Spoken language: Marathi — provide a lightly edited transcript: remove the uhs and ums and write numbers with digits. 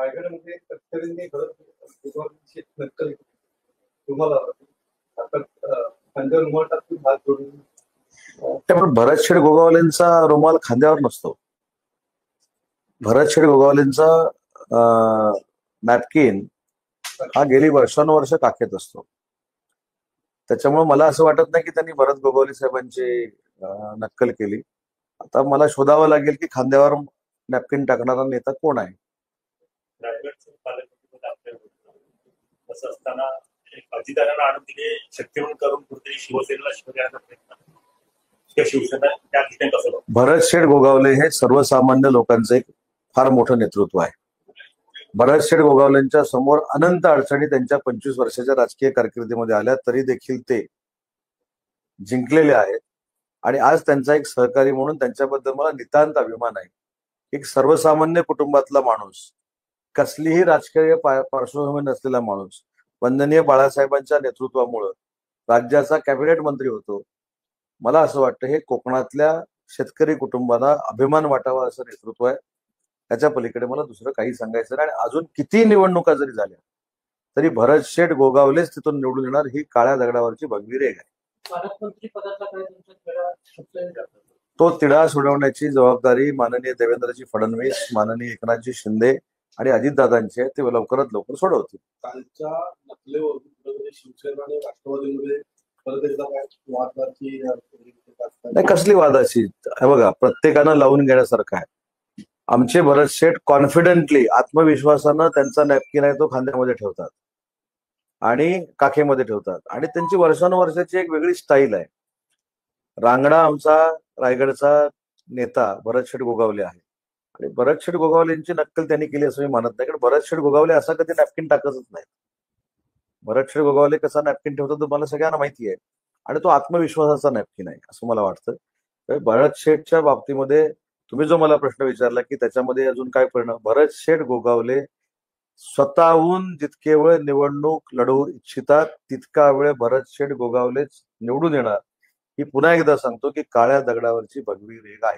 रायगडमध्ये शेतकऱ्यांनी घरात नक्कल तुम्हाला आता खांद्यावर रुमाल टाकून हात जोडून त्यामुळे भरतशेठ गोगावलेंचा रुमाल खांद्यावर नसतो. भरतशेठ गोगावलेंचा नॅपकिन हा गेली वर्षानुवर्ष काखेत असतो. त्याच्यामुळे मला असं वाटत नाही की त्यांनी भरत गोगावले साहेबांची नक्कल केली. आता मला शोधावं लागेल की खांद्यावर नॅपकिन टाकणारा नेता कोण आहे. रायगडचे पालकमंत्री आपल्याला असं असताना अजितदादांना आणून तिने शक्तिवंत करून कुठेतरी शिवसेनेला शिवसेनेचा प्रयत्न शिवसेना त्या ठिकाणी कसं. भरतशेठ गोगावले हे सर्वसामान्य लोकांचं एक फार मोठं नेतृत्व आहे. भरतशेठ गोगावलेंच्या समोर अनंत अडचणी त्यांच्या 25 वर्षाच्या राजकीय कारकिर्दीमध्ये आल्या, तरी देखील ते जिंकलेले आहेत. आणि आज त्यांचा एक सहकारी म्हणून त्यांच्याबद्दल मला नितांत अभिमान आहे. एक सर्वसामान्य कुटुंबातला माणूस, कसलीही राजकीय पार्श्वभूमी नसलेला माणूस, वंदनीय बाळासाहेबांच्या नेतृत्वामुळं राज्याचा कॅबिनेट मंत्री होतो. मला असं वाटतं हे कोकणातल्या शेतकरी कुटुंबाला अभिमान वाटावा असं नेतृत्व आहे. त्याच्या पलीकडे मला दुसरं काही सांगायचं नाही. आणि अजून किती निवडणुका जरी झाल्या तरी भरतशेठ गोगावलेच तिथून निवडून येणार ही काळ्या दगडावरची भगवी रेघ आहे. पालकमंत्री पदाचा काय तुमचा तो तिढा सोडवण्याची जबाबदारी माननीय देवेंद्रजी फडणवीस, माननीय एकनाथजी शिंदे आणि अजितदादांची आहे. ते लवकरात लवकर सोडवतील. कालच्या नकलेवर शिवसेना आणि राष्ट्रवादीमध्ये परत एकदा काय वादवाची नाही, कसली वादाची. बघा, प्रत्येकानं लावून घेण्यासारखं आहे. आमचे भरतशेठ कॉन्फिडेंटली, आत्मविश्वासानं त्यांचा नॅपकिन आहे तो खांद्यामध्ये ठेवतात आणि काखेमध्ये ठेवतात. आणि त्यांची वर्षानुवर्षाची एक वेगळी स्टाईल आहे. रांगडा आमचा रायगडचा नेता भरतशेठ गोगावले आहे. आणि भरतशेठ गोगावलेंची नक्कल त्यांनी केली असं मी मानत नाही. कारण भरतशेठ गोगावले असा कधी नॅपकिन टाकतच नाही. भरतशेठ गोगावले कसा नॅपकिन ठेवतो तो मला सगळ्यांना माहिती आहे. आणि तो आत्मविश्वासाचा नॅपकिन आहे असं मला वाटतं. भरतशेठच्या बाबतीमध्ये तुम्ही जो मला प्रश्न विचारला की त्याच्यामध्ये अजून काय परिणाम, भरतशेठ गोगावले स्वतःहून जितके वेळ निवडणूक लढवू इच्छितात तितका वेळ भरतशेठ गोगावलेच निवडून येणार. ही पुन्हा एकदा सांगतो की काळ्या दगडावरची भगवी रेघ आहे.